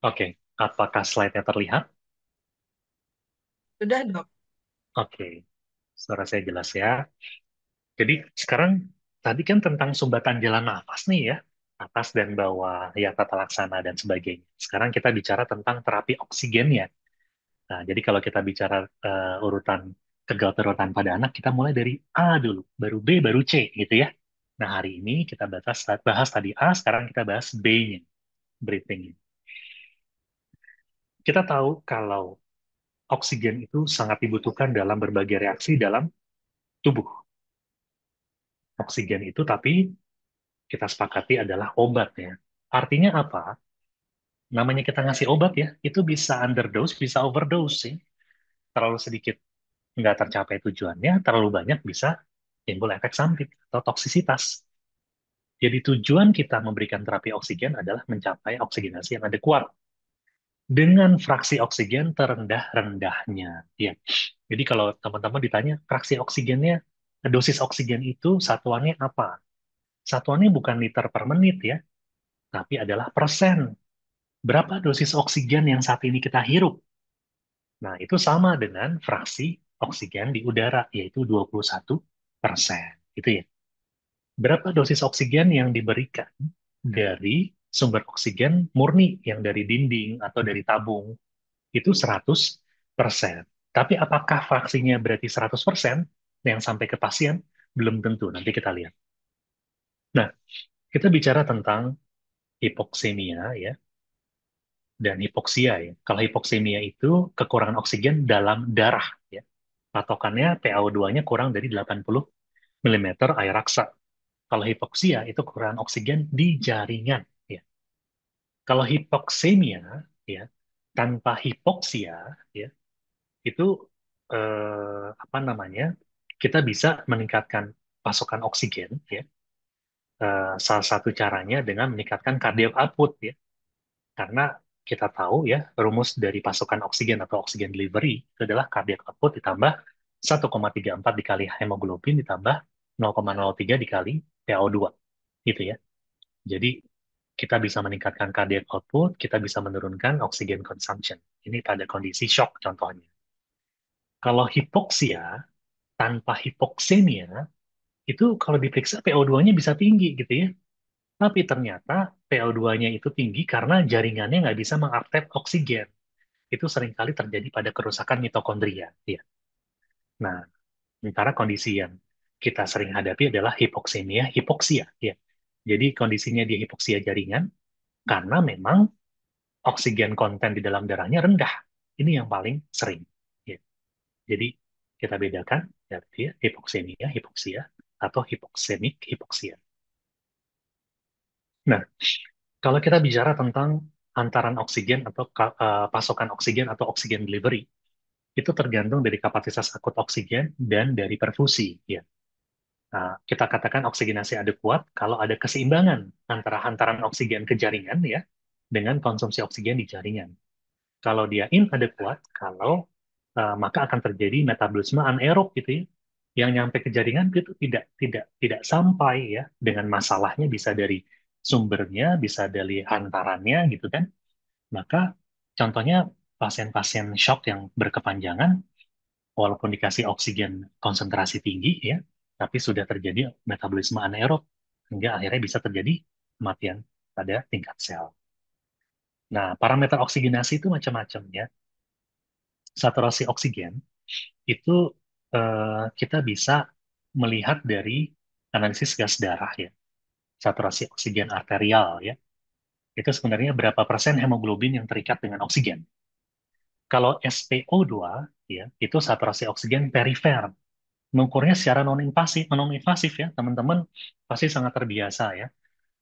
Oke, apakah slide-nya terlihat? Sudah dok. Oke, suara saya jelas ya. Jadi sekarang tadi kan tentang sumbatan jalan nafas nih ya, atas dan bawah, ya tata laksana dan sebagainya. Sekarang kita bicara tentang terapi oksigennya. Nah, jadi kalau kita bicara urutan kegaperotan pada anak, kita mulai dari A dulu, baru B, baru C gitu ya. Nah, hari ini kita bahas tadi A, sekarang kita bahas B-nya, breathing. Kita tahu kalau oksigen itu sangat dibutuhkan dalam berbagai reaksi dalam tubuh. Oksigen itu tapi kita sepakati adalah obat ya. Artinya apa? Namanya kita ngasih obat ya, itu bisa underdose, bisa overdose sih. Terlalu sedikit nggak tercapai tujuannya, terlalu banyak bisa timbul efek samping atau toksisitas. Jadi tujuan kita memberikan terapi oksigen adalah mencapai oksigenasi yang adekuat dengan fraksi oksigen terendah-rendahnya. Ya. Jadi kalau teman-teman ditanya fraksi oksigennya, dosis oksigen itu satuannya apa? Satuannya bukan liter per menit ya, tapi adalah persen. Berapa dosis oksigen yang saat ini kita hirup? Nah, itu sama dengan fraksi oksigen di udara, yaitu 21%. Gitu ya. Berapa dosis oksigen yang diberikan dari sumber oksigen murni yang dari dinding atau dari tabung? Itu 100%. Tapi apakah fraksinya berarti 100% yang sampai ke pasien? Belum tentu, nanti kita lihat. Nah, kita bicara tentang hipoksemia ya, dan hipoksia ya. Kalau hipoksemia itu kekurangan oksigen dalam darah ya. Patokannya PaO2-nya kurang dari 80 mm air raksa. Kalau hipoksia itu kekurangan oksigen di jaringan ya. Kalau hipoksemia ya, tanpa hipoksia ya, itu apa namanya? Kita bisa meningkatkan pasokan oksigen ya. Salah satu caranya dengan meningkatkan cardiac output ya. Karena kita tahu ya, rumus dari pasokan oksigen atau oksigen delivery itu adalah cardiac output ditambah 1,34 dikali hemoglobin ditambah 0,03 dikali PaO2. Gitu ya. Jadi kita bisa meningkatkan cardiac output, kita bisa menurunkan oksigen consumption. Ini pada kondisi shock contohnya. Kalau hipoksia, tanpa hipoksemia, itu kalau diperiksa PO2-nya bisa tinggi gitu ya. Tapi ternyata PO2-nya itu tinggi karena jaringannya nggak bisa mengakses oksigen. Itu seringkali terjadi pada kerusakan mitokondria. Ya. Nah, sementara kondisi yang kita sering hadapi adalah hipoksemia, hipoksia. Ya. Jadi kondisinya dia hipoksia jaringan karena memang oksigen konten di dalam darahnya rendah. Ini yang paling sering. Ya. Jadi kita bedakan ya, hipoksemia, hipoksia, atau hipoksemik, hipoksia. Nah, kalau kita bicara tentang antaran oksigen atau pasokan oksigen atau oksigen delivery, itu tergantung dari kapasitas akut oksigen dan dari perfusi. Ya. Nah, kita katakan oksigenasi adekuat kalau ada keseimbangan antara hantaran oksigen ke jaringan ya dengan konsumsi oksigen di jaringan. Kalau dia inadequat, maka akan terjadi metabolisme anaerob gitu ya. Yang nyampe ke jaringan itu tidak sampai ya dengan masalahnya bisa dari sumbernya, bisa dari hantarannya gitu kan. Maka contohnya pasien-pasien shock yang berkepanjangan walaupun dikasih oksigen konsentrasi tinggi ya, tapi sudah terjadi metabolisme anaerob hingga akhirnya bisa terjadi kematian pada tingkat sel. Nah, parameter oksigenasi itu macam-macam ya. Saturasi oksigen itu kita bisa melihat dari analisis gas darah ya, saturasi oksigen arterial ya. Itu sebenarnya berapa persen hemoglobin yang terikat dengan oksigen. Kalau SpO2 ya, itu saturasi oksigen perifer. Mengukurnya secara non-invasif ya, teman-teman pasti sangat terbiasa ya.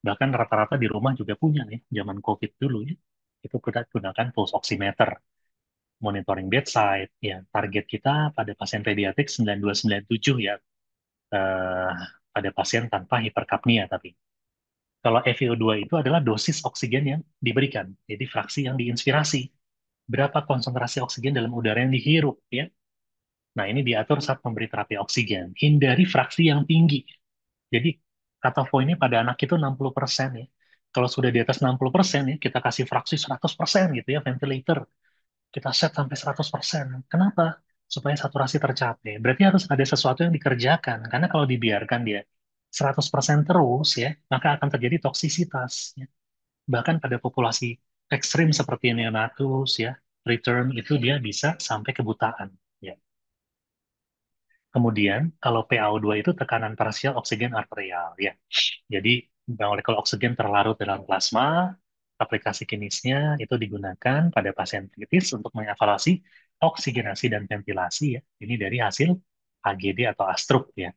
Bahkan rata-rata di rumah juga punya nih, zaman COVID dulu ya. Itu kita gunakan pulse oximeter, monitoring bedside ya. Target kita pada pasien pediatrik 9297 ya, eh, pada pasien tanpa hiperkapnia tapi. Kalau FiO2 itu adalah dosis oksigen yang diberikan, jadi fraksi yang diinspirasi. Berapa konsentrasi oksigen dalam udara yang dihirup ya. Nah, ini diatur saat memberi terapi oksigen. Hindari fraksi yang tinggi. Jadi, cutoff point-nya pada anak itu 60% ya. Kalau sudah di atas 60% ya, kita kasih fraksi 100% gitu ya, ventilator. Kita set sampai 100%. Kenapa? Supaya saturasi tercapai. Berarti harus ada sesuatu yang dikerjakan. Karena kalau dibiarkan dia 100% terus ya, maka akan terjadi toksisitas. Ya. Bahkan pada populasi ekstrim seperti neonatus ya, return itu dia bisa sampai kebutaan. Ya. Kemudian, kalau PaO2 itu tekanan parsial oksigen arterial. Ya. Jadi, molekul oksigen terlarut dalam plasma, aplikasi klinisnya itu digunakan pada pasien kritis untuk mengevaluasi oksigenasi dan ventilasi ya. Ini dari hasil AGD atau ASTRUP ya.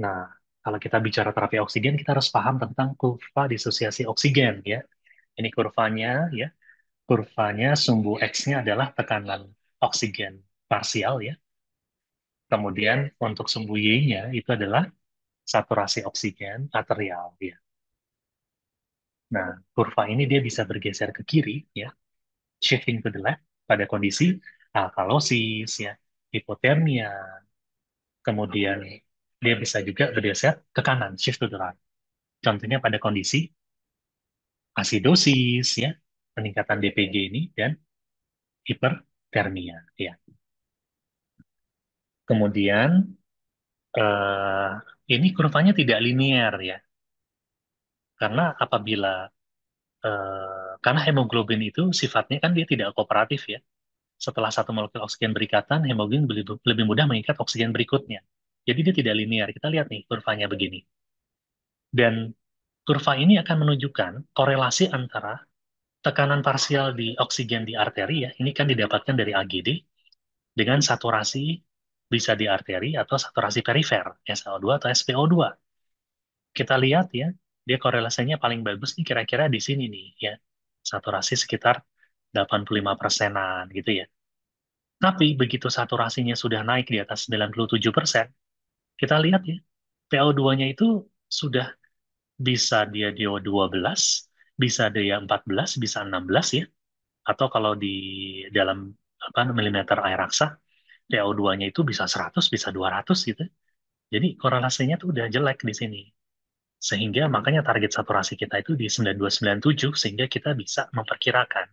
Nah, kalau kita bicara terapi oksigen, kita harus paham tentang kurva disosiasi oksigen ya. Ini kurvanya ya. Kurvanya sumbu X-nya adalah tekanan oksigen parsial ya. Kemudian untuk sumbu Y-nya itu adalah saturasi oksigen arterial ya. Nah, kurva ini dia bisa bergeser ke kiri, ya, shifting to the left pada kondisi alkalosis, ya, hipotermia. Kemudian dia bisa juga bergeser ke kanan, shift to the right. Contohnya pada kondisi asidosis, ya, peningkatan DPG ini dan hipertermia, ya. Kemudian eh, ini kurvanya tidak linear, ya, karena karena hemoglobin itu sifatnya kan dia tidak kooperatif, ya. Setelah satu molekul oksigen berikatan, hemoglobin lebih mudah mengikat oksigen berikutnya. Jadi dia tidak linear. Kita lihat nih kurvanya begini. Dan kurva ini akan menunjukkan korelasi antara tekanan parsial di oksigen di arteri ya, ini kan didapatkan dari AGD, dengan saturasi bisa di arteri atau saturasi perifer, SO2 atau SpO2. Kita lihat ya, dia korelasinya paling bagus nih kira-kira di sini nih ya. Saturasi sekitar 85%-an gitu ya. Tapi begitu saturasinya sudah naik di atas 97%, kita lihat ya, PO2-nya itu sudah bisa dia 12, bisa dia 14, bisa 16 ya. Atau kalau di dalam milimeter air raksa, PO2-nya itu bisa 100, bisa 200 gitu. Jadi korelasinya tuh udah jelek di sini. Sehingga makanya target saturasi kita itu di 9297, sehingga kita bisa memperkirakan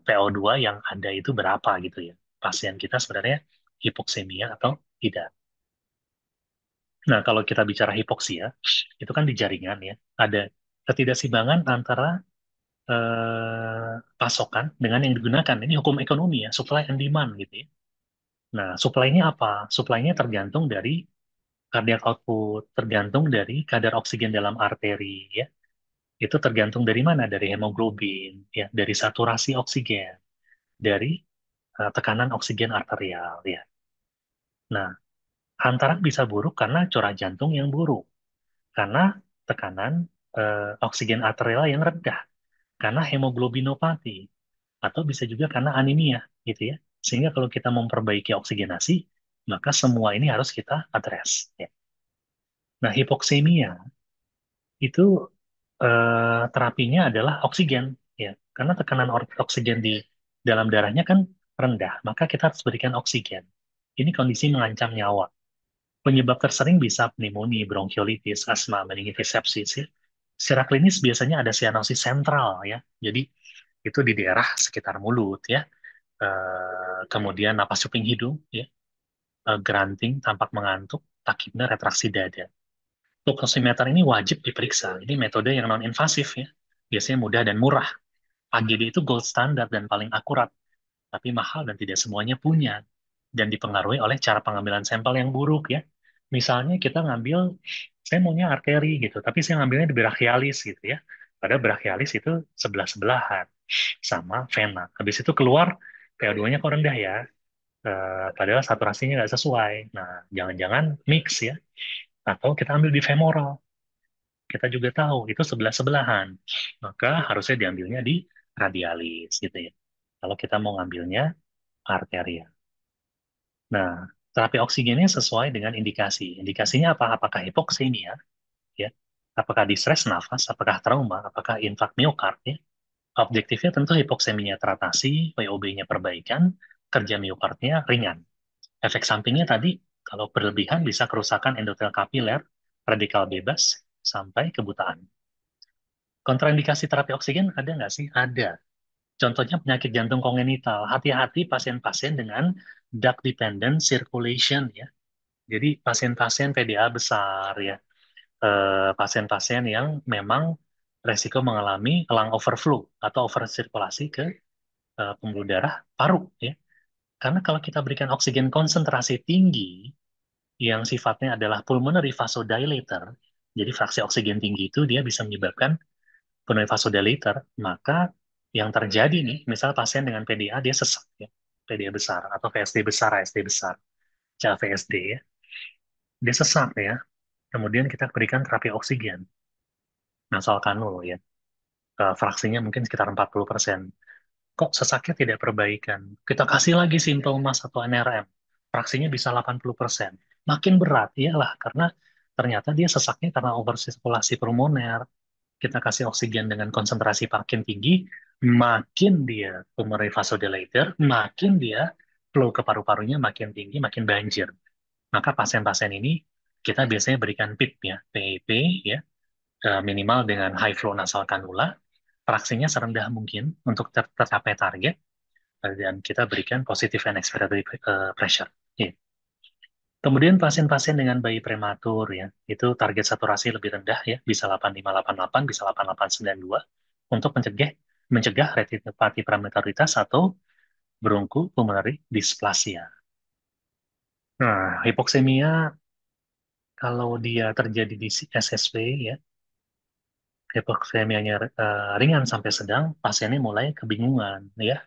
PO2 yang ada itu berapa gitu ya. Pasien kita sebenarnya hipoksemia atau tidak. Nah, kalau kita bicara hipoksia, itu kan di jaringan ya, ada ketidakseimbangan antara pasokan dengan yang digunakan. Ini hukum ekonomi ya, supply and demand gitu ya. Nah, supply-nya apa? Supply-nya tergantung dari cardiac output, tergantung dari kadar oksigen dalam arteri ya. Itu tergantung dari mana? Dari hemoglobin, ya, dari saturasi oksigen, dari tekanan oksigen arterial ya. Nah, hantaran bisa buruk karena corak jantung yang buruk, karena tekanan oksigen arterial yang rendah, karena hemoglobinopati, atau bisa juga karena anemia, gitu ya. Sehingga kalau kita memperbaiki oksigenasi, maka semua ini harus kita address. Ya. Nah, hipoksemia itu terapinya adalah oksigen, ya. Karena tekanan oksigen di dalam darahnya kan rendah, maka kita harus berikan oksigen. Ini kondisi mengancam nyawa. Penyebab tersering bisa pneumonia, bronkiolitis, asma, meningitis, sepsis. Ya. Secara klinis biasanya ada sianosis sentral ya. Jadi itu di daerah sekitar mulut ya. Kemudian napas cuping hidung ya. Granting, tampak mengantuk, takipnya retraksi dada. Glukometer ini wajib diperiksa. Ini metode yang non-invasif ya. Biasanya mudah dan murah. AGD itu gold standar dan paling akurat, tapi mahal dan tidak semuanya punya. Dan dipengaruhi oleh cara pengambilan sampel yang buruk ya. Misalnya kita ngambil, saya maunya arteri gitu, tapi saya ngambilnya di brachialis gitu ya. Padahal brachialis itu sebelah-sebelahan sama vena. Habis itu keluar PO2-nya kok rendah ya. Padahal saturasinya nggak sesuai. Nah, jangan-jangan mix ya. Atau kita ambil di femoral. Kita juga tahu itu sebelah-sebelahan. Maka harusnya diambilnya di radialis gitu ya. Kalau kita mau ngambilnya arteria. Nah, terapi oksigennya sesuai dengan indikasi. Indikasinya apa? Apakah hipoksemia, ya? Apakah distress nafas? Apakah trauma? Apakah infark miokard? Ya? Objektifnya tentu hipokseminya teratasi, VOB-nya perbaikan, kerja miokardnya ringan. Efek sampingnya tadi, kalau berlebihan bisa kerusakan endotel kapiler, radikal bebas, sampai kebutaan. Kontraindikasi terapi oksigen ada nggak sih? Ada. Contohnya penyakit jantung kongenital. Hati-hati pasien-pasien dengan drug dependent circulation ya. Jadi pasien-pasien PDA besar ya. Pasien-pasien yang memang resiko mengalami lung overflow atau oversirkulasi ke pembuluh darah paru ya. Karena kalau kita berikan oksigen konsentrasi tinggi yang sifatnya adalah pulmonary vasodilator, jadi fraksi oksigen tinggi itu dia bisa menyebabkan pulmonary vasodilator, maka yang terjadi nih, misal pasien dengan PDA dia sesak ya, PDA besar atau VSD besar, ASD besar, CAVSD ya, dia sesak ya. Kemudian kita berikan terapi oksigen, nasal kanul ya, fraksinya mungkin sekitar 40%. Kok sesaknya tidak perbaikan? Kita kasih lagi simple mas atau NRM, fraksinya bisa 80%. Makin berat, iyalah, karena ternyata dia sesaknya karena oversirkulasi pulmoner. Kita kasih oksigen dengan konsentrasi makin tinggi, makin dia pulmonary vasodilator, makin dia flow ke paru-parunya makin tinggi, makin banjir. Maka pasien-pasien ini kita biasanya berikan PIP ya, PEP ya, minimal dengan high flow nasal cannula, fraksinya serendah mungkin untuk tercapai target, dan kita berikan positive and expiratory pressure. Ya. Kemudian pasien-pasien dengan bayi prematur ya, itu target saturasi lebih rendah ya, bisa 8588, bisa 8892 untuk mencegah mencegah retinopati prematoritas atau bronchopulmonary dysplasia. Nah, hipoksemia kalau dia terjadi di SSP ya, hipoksemianya ringan sampai sedang, pasiennya mulai kebingungan ya,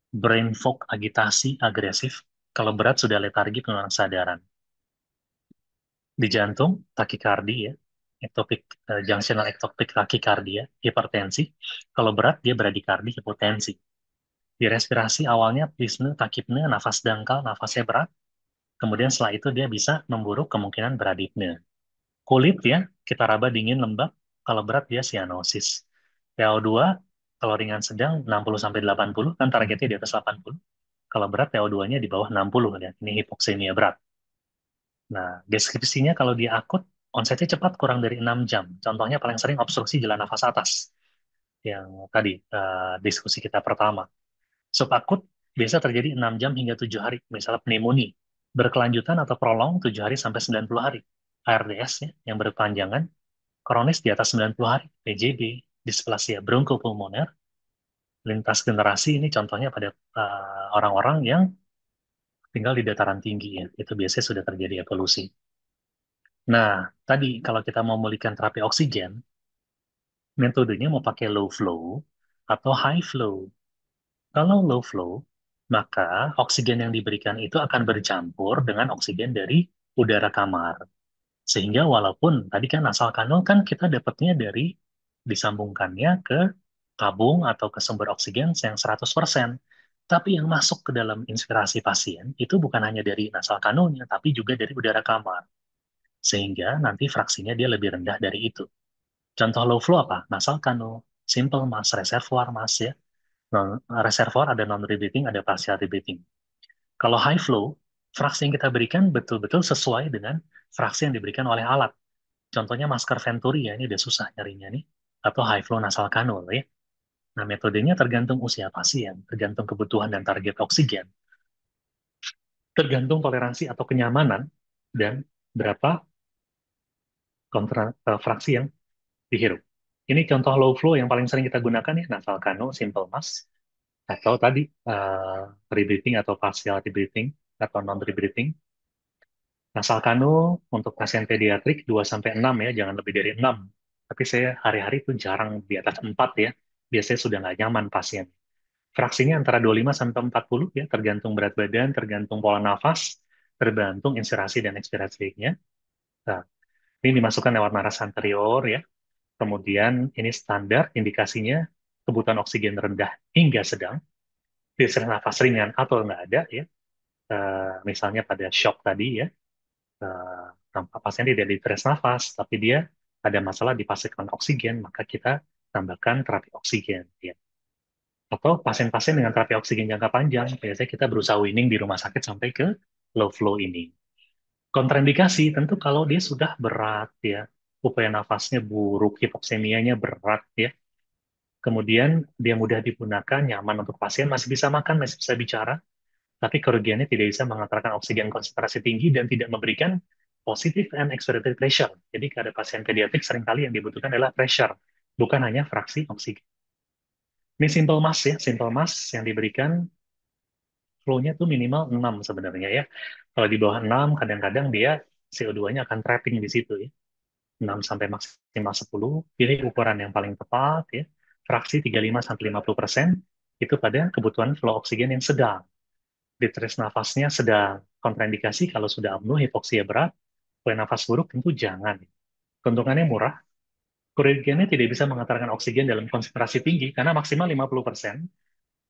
brain fog, agitasi, agresif. Kalau berat sudah letargi, penurunan kesadaran. Di jantung, takikardi ya, ektopik, junctional ektopik takikardia, hipertensi. Kalau berat, dia bradikardi, hipotensi. Di respirasi awalnya apnea, takipne, nafas dangkal, nafasnya berat. Kemudian setelah itu dia bisa memburuk kemungkinan beradipne. Kulit ya, kita raba dingin lembab. Kalau berat dia sianosis. PaO2 kalau ringan sedang 60 sampai 80 kan targetnya di atas 80. Kalau berat PaO2-nya di bawah 60 ya. Ini hipoksemia berat. Nah, deskripsinya kalau dia akut, onsetnya cepat kurang dari 6 jam. Contohnya paling sering obstruksi jalan nafas atas yang tadi diskusi kita pertama. Subakut biasa terjadi 6 jam hingga 7 hari, misalnya pneumonia. Berkelanjutan atau prolong 7 hari sampai 90 hari. ARDS ya, yang berkepanjangan, kronis di atas 90 hari, PJB, displasia bronkopulmoner, lintas generasi ini contohnya pada orang-orang yang tinggal di dataran tinggi ya, itu biasanya sudah terjadi evolusi. Nah, tadi kalau kita mau memulihkan terapi oksigen, metodenya mau pakai low flow atau high flow. Kalau low flow, maka oksigen yang diberikan itu akan bercampur dengan oksigen dari udara kamar. Sehingga walaupun tadi kan asal kanul kan kita dapatnya dari disambungkannya ke tabung atau ke sumber oksigen yang 100%. Tapi yang masuk ke dalam inspirasi pasien itu bukan hanya dari nasal kanulnya, tapi juga dari udara kamar. Sehingga nanti fraksinya dia lebih rendah dari itu. Contoh low flow apa? Nasal kanul, simple mass, reservoir mass ya. Reservoir ada non-rebreathing, ada partial rebreathing. Kalau high flow, fraksi yang kita berikan betul-betul sesuai dengan fraksi yang diberikan oleh alat. Contohnya masker Venturi ya, ini udah susah nyarinya nih. Atau high flow nasal cannula ya. Nah, metodenya tergantung usia pasien, tergantung kebutuhan dan target oksigen, tergantung toleransi atau kenyamanan, dan berapa fraksi yang dihirup. Ini contoh low flow yang paling sering kita gunakan ya, nasal cannula, simple mask, atau tadi rebreathing atau partial rebreathing atau non-rebreathing. Nasal kanul untuk pasien pediatrik 2 sampai 6 ya, jangan lebih dari 6. Tapi saya hari-hari itu jarang di atas 4 ya. Biasanya sudah nggak nyaman pasien. Fraksinya antara 25 sampai 40 ya, tergantung berat badan, tergantung pola nafas, tergantung inspirasi dan ekspirasinya. Nah, ini dimasukkan lewat naras anterior ya. Kemudian ini standar indikasinya kebutuhan oksigen rendah hingga sedang, sesak nafas ringan atau nggak ada ya. Misalnya pada shock tadi ya, tanpa pasien tidak dites nafas, tapi dia ada masalah di pasokan oksigen, maka kita tambahkan terapi oksigen. Ya. Atau pasien-pasien dengan terapi oksigen jangka panjang, biasanya kita berusaha winning di rumah sakit sampai ke low flow ini. Kontraindikasi tentu kalau dia sudah berat ya, upaya nafasnya buruk, hipoksemianya berat ya, Kemudian dia mudah digunakan, nyaman untuk pasien, masih bisa makan, masih bisa bicara, tapi kerugiannya tidak bisa mengantarkan oksigen konsentrasi tinggi dan tidak memberikan positive and expiratory pressure. Jadi pada pasien pediatrik seringkali yang dibutuhkan adalah pressure, bukan hanya fraksi oksigen. Ini simple mass ya, simple mass yang diberikan flow-nya tuh minimal 6 sebenarnya ya. Kalau di bawah 6 kadang-kadang dia CO2-nya akan trapping di situ ya. 6 sampai maksimal 10, pilih ukuran yang paling tepat ya. Fraksi 35 sampai 50% itu pada kebutuhan flow oksigen yang sedang. Distress nafasnya sedang. Kontraindikasi kalau sudah amnuh, hipoksia berat, mulai nafas buruk tentu jangan. Keuntungannya murah, kerugiannya tidak bisa mengantarkan oksigen dalam konsentrasi tinggi karena maksimal 50%,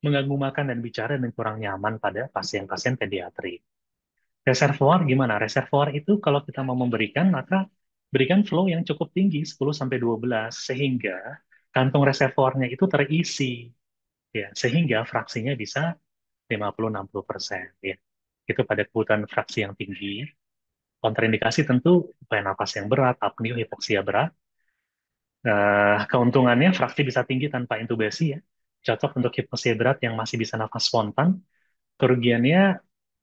mengganggu makan dan bicara dan kurang nyaman pada pasien-pasien pediatri. Reservoir gimana? Reservoir itu kalau kita mau memberikan, maka berikan flow yang cukup tinggi, 10-12, sehingga kantung reservoirnya itu terisi, ya, sehingga fraksinya bisa 50-60%. Ya. Itu pada kebutuhan fraksi yang tinggi. Kontraindikasi tentu upaya nafas yang berat, apnea, hipoksia berat. Keuntungannya fraksi bisa tinggi tanpa intubasi ya. Cocok untuk hipoksia berat yang masih bisa nafas spontan. Kerugiannya,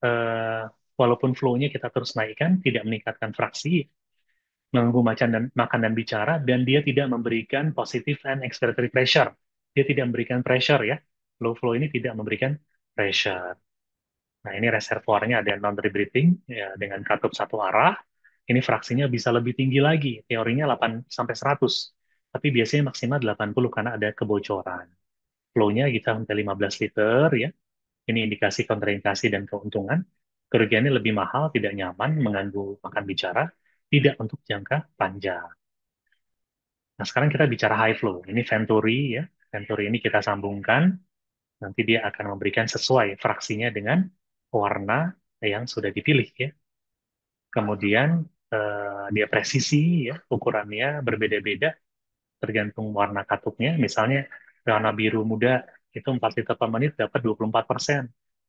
eh, walaupun flow-nya kita terus naikkan, tidak meningkatkan fraksi, mengganggu makan dan bicara, dan dia tidak memberikan positive and expiratory pressure. Dia tidak memberikan pressure ya. Low flow ini tidak memberikan pressure. Nah, ini reservoirnya ada non-rebreathing ya, dengan katup satu arah. Ini fraksinya bisa lebih tinggi lagi. Teorinya 8 sampai 100. Tapi biasanya maksimal 80 karena ada kebocoran. Flow-nya kita sampai 15 liter ya. Ini indikasi kontraindikasi dan keuntungan. Kerugiannya lebih mahal, tidak nyaman, mengganggu makan bicara, tidak untuk jangka panjang. Nah, sekarang kita bicara high flow. Ini Venturi ya. Venturi ini kita sambungkan, nanti dia akan memberikan sesuai fraksinya dengan warna yang sudah dipilih ya. Kemudian dia presisi ya, ukurannya berbeda-beda tergantung warna katupnya. Misalnya warna biru muda itu 4 liter per menit dapat 24%.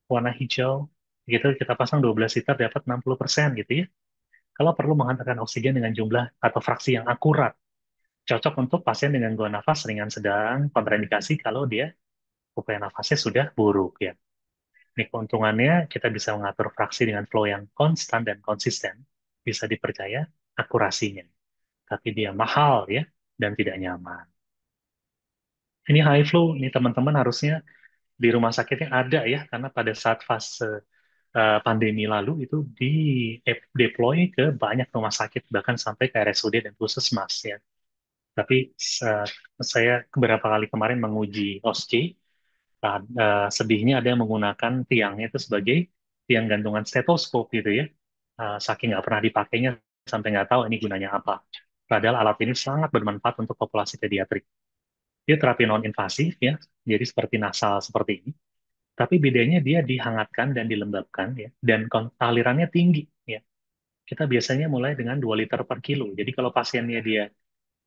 Warna hijau gitu kita pasang 12 liter dapat 60% gitu ya. Kalau perlu menghantarkan oksigen dengan jumlah atau fraksi yang akurat, cocok untuk pasien dengan gangguan nafas ringan sedang, kontraindikasi kalau dia upaya nafasnya sudah buruk ya. Ini keuntungannya kita bisa mengatur fraksi dengan flow yang konstan dan konsisten, bisa dipercaya akurasinya. Tapi dia mahal ya dan tidak nyaman. Ini high flow, ini teman-teman harusnya di rumah sakitnya ada ya, karena pada saat fase pandemi lalu itu di deploy ke banyak rumah sakit, bahkan sampai ke RSUD dan puskesmas ya. Tapi saya beberapa kali kemarin menguji OSCE, sedihnya ada yang menggunakan tiangnya itu sebagai tiang gantungan stetoskop gitu ya. Saking nggak pernah dipakainya sampai nggak tahu ini gunanya apa. Padahal alat ini sangat bermanfaat untuk populasi pediatrik. Dia terapi non-invasif ya, jadi seperti nasal seperti ini. Tapi bedanya dia dihangatkan dan dilembabkan ya, dan alirannya tinggi ya. Kita biasanya mulai dengan 2 liter per kilo. Jadi kalau pasiennya dia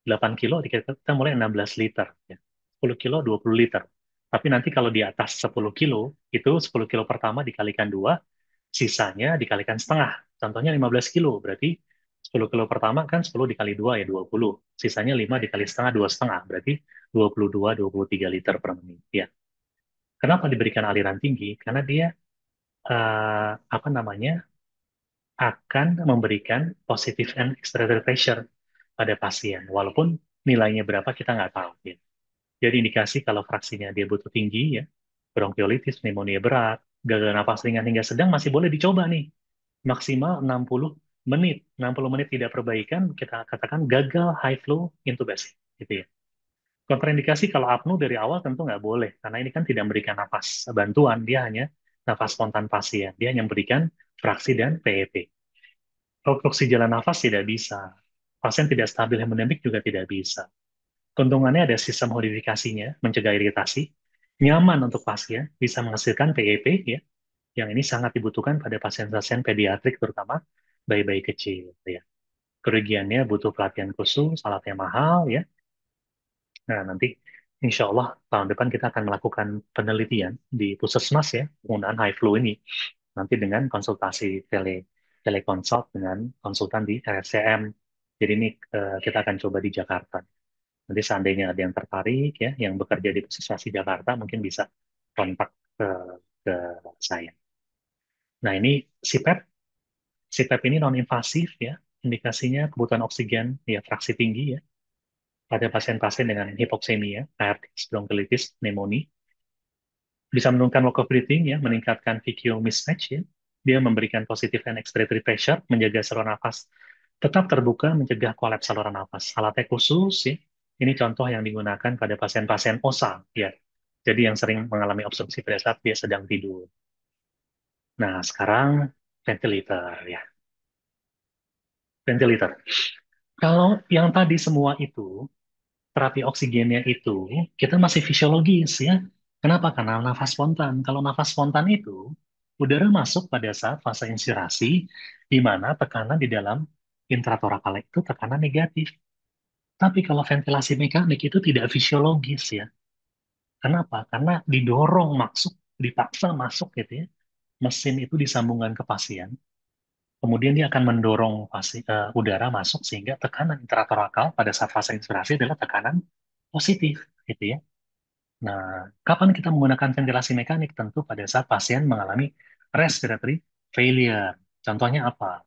8 kilo, kita mulai 16 liter. Ya. 10 kilo, 20 liter. Tapi nanti kalau di atas 10 kilo, itu 10 kilo pertama dikalikan 2, sisanya dikalikan setengah. Contohnya 15 kilo, berarti 10 kilo pertama kan 10 dikali 2 ya 20. Sisanya 5 dikali setengah, 2 setengah. Berarti 22-23 liter per menit. Ya. Kenapa diberikan aliran tinggi? Karena dia, apa namanya, akan memberikan positive and expiratory pressure pada pasien. Walaupun nilainya berapa kita nggak tahu. Ya. Jadi indikasi kalau fraksinya dia butuh tinggi, ya, bronkiolitis, pneumonia berat, gagal napas ringan hingga sedang masih boleh dicoba nih. Maksimal 60 menit. 60 menit tidak perbaikan, kita katakan gagal high flow intubasi. Gitu ya. Kontraindikasi kalau apnu dari awal tentu nggak boleh, karena ini kan tidak memberikan nafas bantuan, dia hanya nafas spontan pasien. Dia hanya memberikan fraksi dan PEP. Obstruksi jalan nafas tidak bisa. Pasien tidak stabil hemodinamik juga tidak bisa. Keuntungannya ada sistem humidifikasinya, mencegah iritasi, nyaman untuk pasien, bisa menghasilkan PEP, ya, yang ini sangat dibutuhkan pada pasien-pasien pediatrik, terutama bayi-bayi kecil. Ya. Kerugiannya butuh pelatihan khusus, alatnya mahal, ya. Nah, nanti insya Allah tahun depan kita akan melakukan penelitian di Puskesmas ya, penggunaan high flow ini. Nanti dengan konsultasi teleconsult dengan konsultan di RSCM. Jadi ini kita akan coba di Jakarta. Nanti seandainya ada yang tertarik ya, yang bekerja di Puskesmas Jakarta mungkin bisa kontak ke, ke saya. Nah ini CPAP, CPAP ini non-invasif ya, indikasinya kebutuhan oksigen ya fraksi tinggi ya pada pasien-pasien dengan hipoksemia, aortic bronchiolitis, pneumonia. Bisa menurunkan local breathing ya, meningkatkan VQ mismatch ya. Dia memberikan positive and expiratory pressure, menjaga saluran nafas tetap terbuka, mencegah kolaps saluran nafas. Alatnya khusus ya. Ini contoh yang digunakan pada pasien-pasien OSA ya. Jadi yang sering mengalami obstruksi pada saat dia sedang tidur. Nah, sekarang ventilator ya. Ventilator. Kalau yang tadi semua itu terapi oksigennya itu kita masih fisiologis ya. Kenapa? Karena nafas spontan. Kalau nafas spontan itu udara masuk pada saat fase inspirasi di mana tekanan di dalam intratorakal itu tekanan negatif. Tapi kalau ventilasi mekanik itu tidak fisiologis ya. Kenapa? Karena didorong masuk, dipaksa masuk gitu ya. Mesin itu disambungkan ke pasien. Kemudian dia akan mendorong udara masuk sehingga tekanan intratorakal pada saat fase inspirasi adalah tekanan positif gitu ya. Nah, kapan kita menggunakan ventilasi mekanik? Tentu pada saat pasien mengalami respiratory failure. Contohnya apa?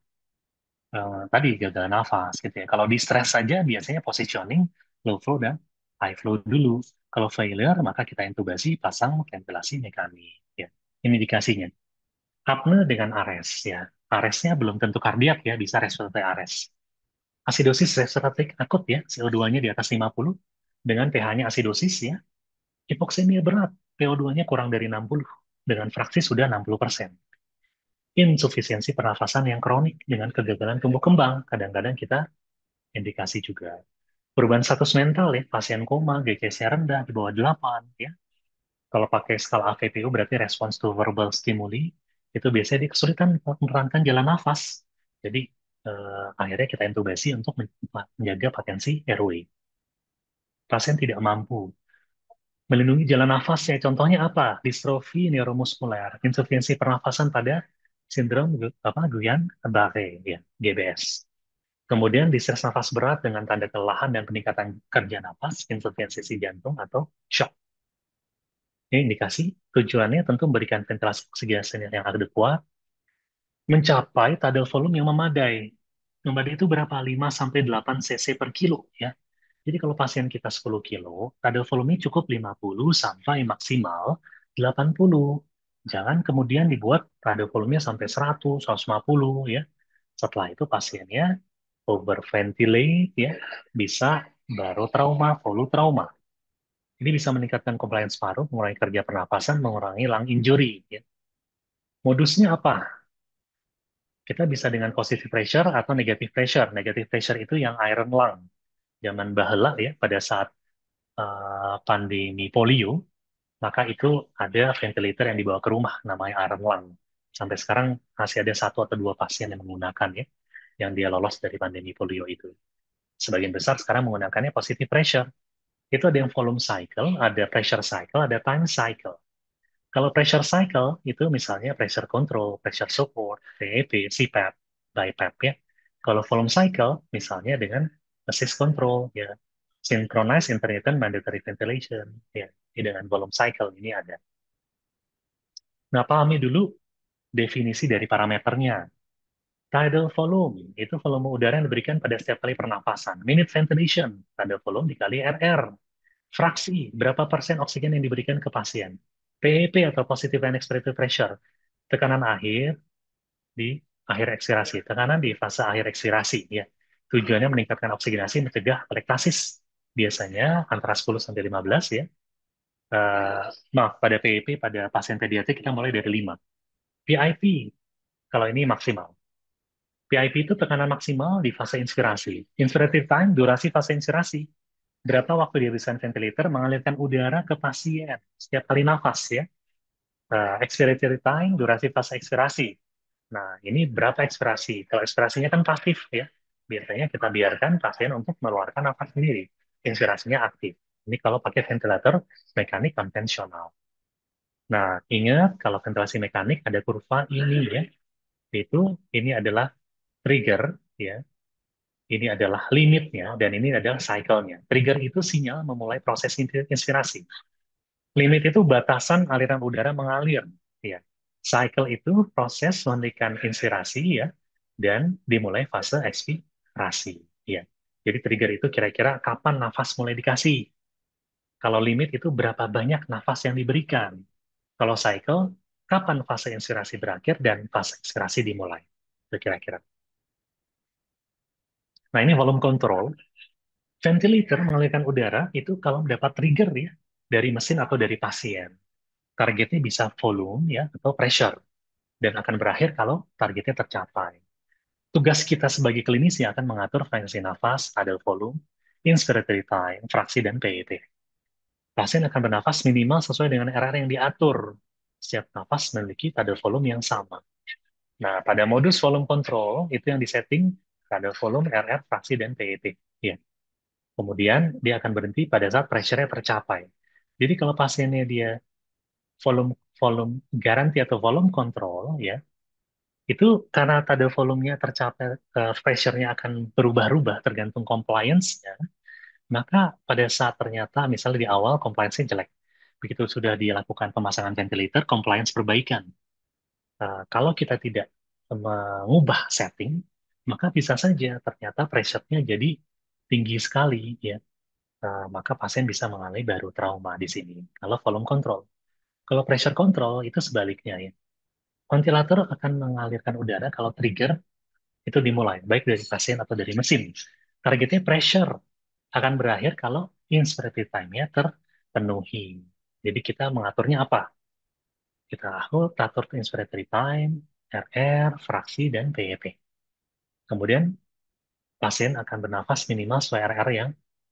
Tadi gagal nafas gitu ya. Kalau di stres saja biasanya positioning low flow dan high flow dulu. Kalau failure maka kita intubasi pasang ventilasi mekanik ya. Ini indikasinya. Apne dengan ARES ya. ARES-nya belum tentu kardiak ya, bisa respiratory ARES. Asidosis respiratory akut ya, CO2-nya di atas 50 dengan pH-nya asidosis ya. Hipoksemia berat, PO2-nya kurang dari 60 dengan fraksi sudah 60%. Insufisiensi pernafasan yang kronik dengan kegagalan tumbuh kembang. Kadang-kadang kita indikasi juga. Perubahan status mental ya, pasien koma, GCS-nya rendah, di bawah 8 ya. Kalau pakai skala AVPU berarti response to verbal stimuli, itu biasanya dia kesulitan menerangkan jalan nafas. Jadi akhirnya kita intubasi untuk menjaga potensi airway. Pasien tidak mampu melindungi jalan nafasnya. Contohnya apa? Distrofi neuromuskuler, insufisiensi pernafasan pada sindrom Guillain-Barré, ya, GBS. Kemudian distress nafas berat dengan tanda kelelahan dan peningkatan kerja nafas, insufisiensi jantung atau shock. Ini indikasi tujuannya tentu memberikan ventilasi oksigen yang adekuat, mencapai tidal volume yang memadai. Memadai itu berapa? 5 sampai 8 cc per kilo ya. Jadi kalau pasien kita 10 kilo, tidal volume cukup 50 sampai maksimal 80. Jangan kemudian dibuat tidal volume sampai 100, 150 ya. Setelah itu pasiennya overventilate ya, bisa barotrauma, volutrauma. Ini bisa meningkatkan compliance paru, mengurangi kerja pernapasan, mengurangi lung injury ya. Modusnya apa? Kita bisa dengan positive pressure atau negative pressure. Negative pressure itu yang iron lung. Zaman bahela ya, pada saat pandemi polio, maka itu ada ventilator yang dibawa ke rumah, namanya iron lung. Sampai sekarang masih ada satu atau dua pasien yang menggunakan ya, yang dia lolos dari pandemi polio itu. Sebagian besar sekarang menggunakannya positive pressure. Itu ada yang volume cycle, ada pressure cycle, ada time cycle. Kalau pressure cycle itu misalnya pressure control, pressure support, PEP, CPAP, BiPAP ya. Kalau volume cycle misalnya dengan assist control ya, synchronized intermittent mandatory ventilation ya. Ini dengan volume cycle ini ada. Nah, pahami dulu definisi dari parameternya. Tidal volume itu volume udara yang diberikan pada setiap kali pernapasan. Minute ventilation, tidal volume dikali RR. Fraksi, berapa persen oksigen yang diberikan ke pasien. PEP atau positive and expiratory pressure, tekanan akhir di akhir ekspirasi, tekanan di fase akhir ekspirasi ya. Tujuannya meningkatkan oksigenasi, mencegah atelektasis. Biasanya antara 10 sampai 15 ya. Maaf, pada PEP pada pasien pediatrik kita mulai dari 5. PIP kalau ini maksimal. PIP itu tekanan maksimal di fase inspirasi. Inspirative time, durasi fase inspirasi. Berapa waktu dihabiskan ventilator mengalirkan udara ke pasien setiap kali nafas ya. Expiratory time, durasi fase ekspirasi. Nah, ini berapa ekspirasi? Kalau ekspirasinya kan pasif ya. Biasanya kita biarkan pasien untuk mengeluarkan nafas sendiri. Inspirasinya aktif. Ini kalau pakai ventilator mekanik konvensional. Nah, ingat kalau ventilasi mekanik ada kurva ini ya. Itu ini adalah trigger ya. Ini adalah limitnya, dan ini adalah cycle-nya. Trigger itu sinyal memulai proses inspirasi. Limit itu batasan aliran udara mengalir. Ya. Cycle itu proses memberikan inspirasi, ya, dan dimulai fase ekspirasi. Ya. Jadi trigger itu kira-kira kapan nafas mulai dikasih. Kalau limit itu berapa banyak nafas yang diberikan. Kalau cycle, kapan fase inspirasi berakhir dan fase ekspirasi dimulai. Itu kira-kira. Nah, ini volume control. Ventilator mengalirkan udara itu kalau mendapat trigger, ya, dari mesin atau dari pasien. Targetnya bisa volume, ya, atau pressure, dan akan berakhir kalau targetnya tercapai. Tugas kita sebagai klinisi akan mengatur frekuensi nafas, kadar volume, inspiratory time, fraksi, dan PET. Pasien akan bernafas minimal sesuai dengan RR yang diatur. Setiap nafas memiliki kadar volume yang sama. Nah, pada modus volume control, itu yang disetting kadar volume, RR, fraksi, dan PET. Ya. Kemudian, dia akan berhenti pada saat pressure-nya tercapai. Jadi, kalau pasiennya dia volume volume garanti atau volume control, ya, itu karena kadar volumenya tercapai, pressure-nya akan berubah-ubah tergantung compliance-nya, maka pada saat ternyata misalnya di awal compliance-nya jelek, begitu sudah dilakukan pemasangan ventilator, compliance perbaikan. Kalau kita tidak mengubah setting, maka bisa saja ternyata pressure-nya jadi tinggi sekali, ya. Maka pasien bisa mengalami baru trauma di sini. Kalau volume control. Kalau pressure control itu sebaliknya, ya. Ventilator akan mengalirkan udara kalau trigger itu dimulai, baik dari pasien atau dari mesin. Targetnya pressure akan berakhir kalau inspiratory time-nya terpenuhi. Jadi kita mengaturnya apa? Kita atur inspiratory time, RR, fraksi, dan PET. Kemudian pasien akan bernafas minimal sesuai RR yang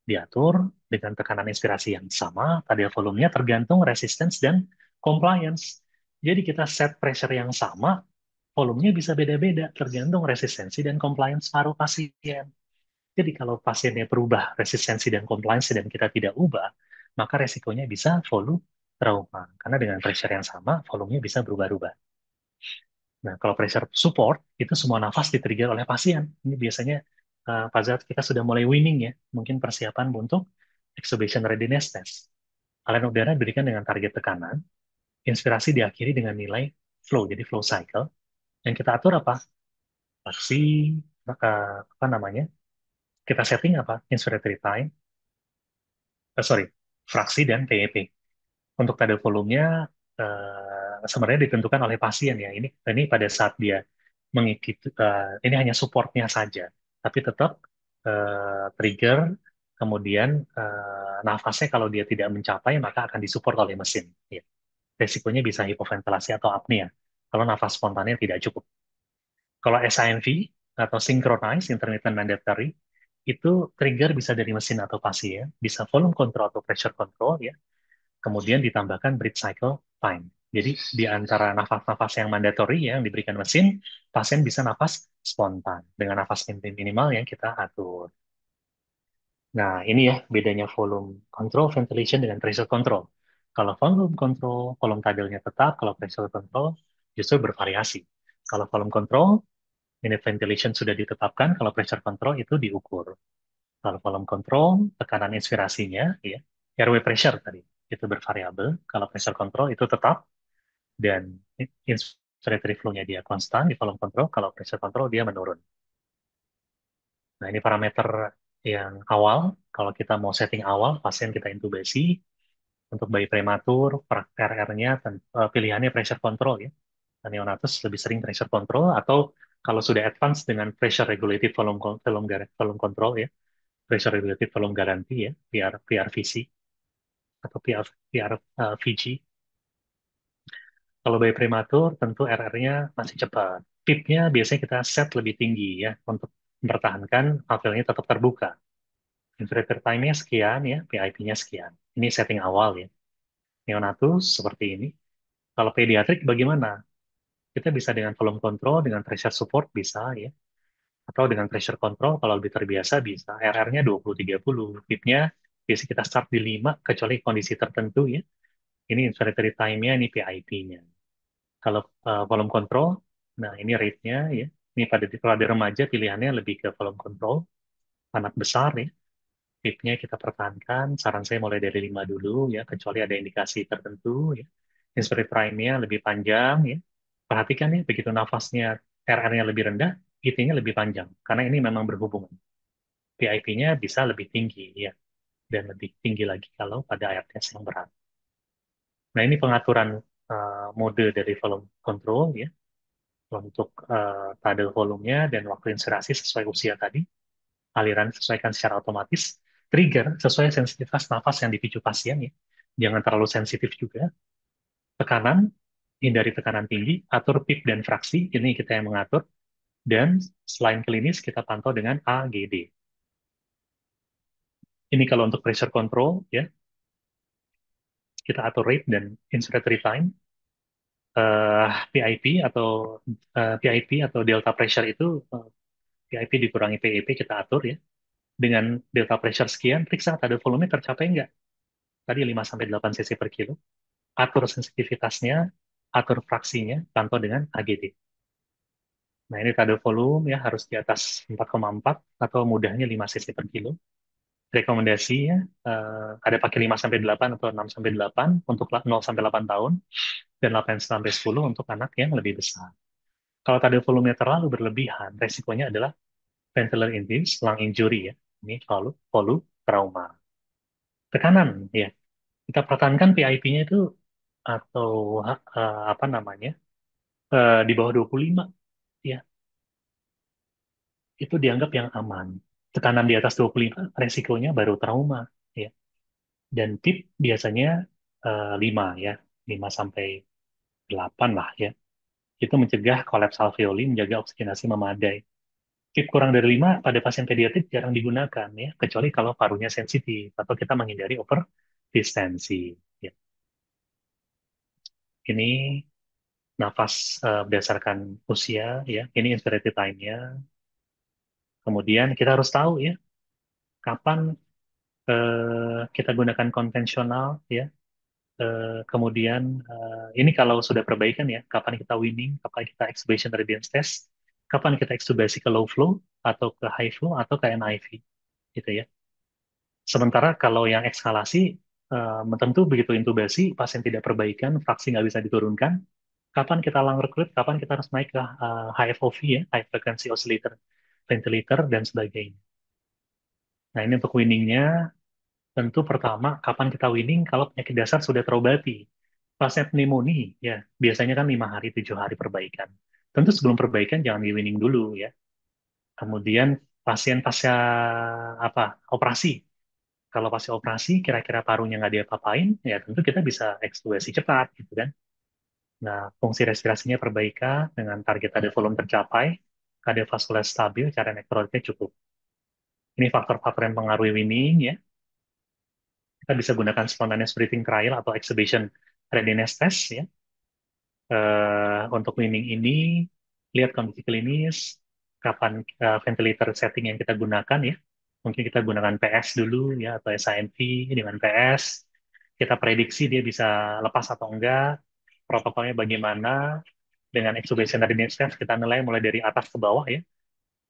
diatur dengan tekanan inspirasi yang sama, kadar volumenya tergantung resistance dan compliance. Jadi kita set pressure yang sama, volumenya bisa beda-beda tergantung resistensi dan compliance paru pasien. Jadi kalau pasiennya berubah resistensi dan compliance dan kita tidak ubah, maka resikonya bisa volume trauma. Karena dengan pressure yang sama, volumenya bisa berubah-ubah. Nah, kalau pressure support, itu semua nafas di-trigger oleh pasien. Ini biasanya pada saat kita sudah mulai winning, ya, mungkin persiapan untuk extubation readiness test. Aliran udara diberikan dengan target tekanan, inspirasi diakhiri dengan nilai flow, jadi flow cycle. Yang kita atur apa? Aksi, apa namanya? Kita setting apa? Inspiratory time, sorry, fraksi dan PEP. Untuk kadar volumenya sebenarnya ditentukan oleh pasien, ya. Ini pada saat dia mengikuti, ini hanya supportnya saja, tapi tetap trigger, kemudian nafasnya kalau dia tidak mencapai maka akan disupport oleh mesin. Ya. Resikonya bisa hipoventilasi atau apnea kalau nafas spontannya tidak cukup. Kalau SIMV atau synchronized intermittent mandatory, itu trigger bisa dari mesin atau pasien, bisa volume control atau pressure control, ya. Kemudian ditambahkan breath cycle time. Jadi di antara nafas-nafas yang mandatory, ya, yang diberikan mesin, pasien bisa nafas spontan dengan nafas minimal yang kita atur. Nah, ini ya bedanya volume control ventilation dengan pressure control. Kalau volume control, volume tidalnya tetap. Kalau pressure control, justru bervariasi. Kalau volume control, unit ventilation sudah ditetapkan. Kalau pressure control itu diukur. Kalau volume control, tekanan inspirasinya, ya, airway pressure tadi, itu bervariabel. Kalau pressure control itu tetap, dan inspiratory flow-nya dia konstan di volume control. Kalau pressure control dia menurun. Nah, ini parameter yang awal. Kalau kita mau setting awal, pasien kita intubasi. Untuk bayi prematur, RR-nya pilihannya pressure control, ya. Neonatus lebih sering pressure control, atau kalau sudah advance dengan pressure regulated volume control, ya. Pressure regulated volume garanti, ya. PRVC atau VG. Kalau bayi prematur, tentu RR-nya masih cepat. PIP-nya biasanya kita set lebih tinggi, ya, untuk mempertahankan valve-nya tetap terbuka. Inverter time-nya sekian, ya, PIP-nya sekian. Ini setting awal, ya. Neonatus seperti ini. Kalau pediatrik bagaimana? Kita bisa dengan volume control, dengan pressure support bisa, ya. Atau dengan pressure control kalau lebih terbiasa bisa. RR-nya 20-30, PIP-nya biasanya kita start di 5 kecuali kondisi tertentu, ya. Ini inspiratory time-nya, ini PIP-nya. Kalau volume control, nah ini rate-nya, ya. Ini kalau ada remaja pilihannya lebih ke volume control. anak besar ya, PIP-nya kita pertahankan. Saran saya mulai dari 5 dulu ya, kecuali ada indikasi tertentu ya. Inspiratory prime-nya lebih panjang ya. Perhatikan nih, begitu nafasnya RR-nya lebih rendah, IT-nya lebih panjang. Karena ini memang berhubungan. PIP-nya bisa lebih tinggi ya, dan lebih tinggi lagi kalau pada ARDS yang berat. Nah, ini pengaturan mode dari volume control ya, untuk tade volumenya dan waktu inspirasi sesuai usia tadi, aliran disesuaikan secara otomatis, trigger sesuai sensitivitas nafas yang dipicu pasien ya. Jangan terlalu sensitif juga. Tekanan, hindari tekanan tinggi, atur PIP dan fraksi, ini kita yang mengatur. Dan selain klinis, kita pantau dengan AGD. Ini kalau untuk pressure control, ya, kita atur rate dan inspiratory time. PIP atau PIP atau delta pressure itu, PIP dikurangi PEP kita atur ya. Dengan delta pressure sekian, periksa tadi volume tercapai nggak? Tadi 5-8 cc per kilo. Atur sensitivitasnya, atur fraksinya, pantau dengan AGD. Nah, ini tadi volume ya harus di atas 4,4 atau mudahnya 5 cc per kilo. Rekomendasinya ada pakai 5-8 atau 6-8 untuk 0-8 tahun dan 8-10 untuk anak yang lebih besar. Kalau tadi volumenya terlalu berlebihan, resikonya adalah ventilator induced lung injury ya. Ini volume trauma. Tekanan ya. Kita pertahankan PIP-nya itu atau apa namanya? Di bawah 25 ya. Itu dianggap yang aman. Tekanan di atas 25 resikonya baru trauma ya. Dan PIP biasanya 5 ya. 5 sampai 8 lah ya. Itu mencegah kolaps alveoli, menjaga oksigenasi memadai. PIP kurang dari 5 pada pasien pediatrik jarang digunakan ya, kecuali kalau parunya sensitif atau kita menghindari over distensi. Ya. Ini nafas berdasarkan usia ya, ini inspiratory time-nya. Kemudian kita harus tahu ya kapan kita gunakan konvensional ya. Kemudian ini kalau sudah perbaikan ya, kapan kita weaning, kapan kita extubation radiance test, kapan kita ekstubasi ke low flow atau ke high flow atau ke NIV gitu ya. Sementara kalau yang ekshalasi, tentu begitu intubasi, pasien tidak perbaikan, fraksi nggak bisa diturunkan, kapan kita lung recruit, kapan kita harus naik ke HFOV ya, high frequency oscillator, ventilator, dan sebagainya. Nah, ini untuk winningnya, tentu pertama, kapan kita winning kalau penyakit dasar sudah terobati. Pasien pneumonia, ya, biasanya kan 5 hari, 7 hari perbaikan. Tentu sebelum perbaikan jangan di winning dulu ya. Kemudian pasien pasca apa operasi, kalau pasca operasi kira-kira parunya nggak diapa-apain, ya tentu kita bisa ekstubasi cepat gitu kan. Nah, fungsi respirasinya perbaikan dengan target ada volume tercapai, kardiovaskular stabil, cara elektrolitnya cukup. Ini faktor-faktor yang mempengaruhi winning ya. Kita bisa gunakan spontaneous breathing trial atau extubation readiness test ya. Untuk winning ini, lihat kondisi klinis, kapan ventilator setting yang kita gunakan ya. Mungkin kita gunakan PS dulu ya, atau SINV dengan PS. Kita prediksi dia bisa lepas atau enggak, protokolnya bagaimana, dengan extubation readiness test kita nilai mulai dari atas ke bawah ya.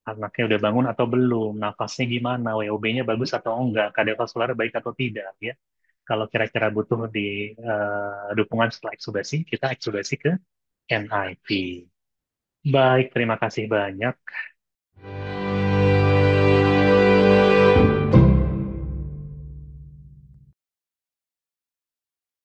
Anaknya udah bangun atau belum, nafasnya gimana, WOB-nya bagus atau enggak, kardiovaskular baik atau tidak ya. Kalau kira-kira butuh di dukungan setelah eksubasi, kita eksubasi ke NIV. Baik, terima kasih banyak.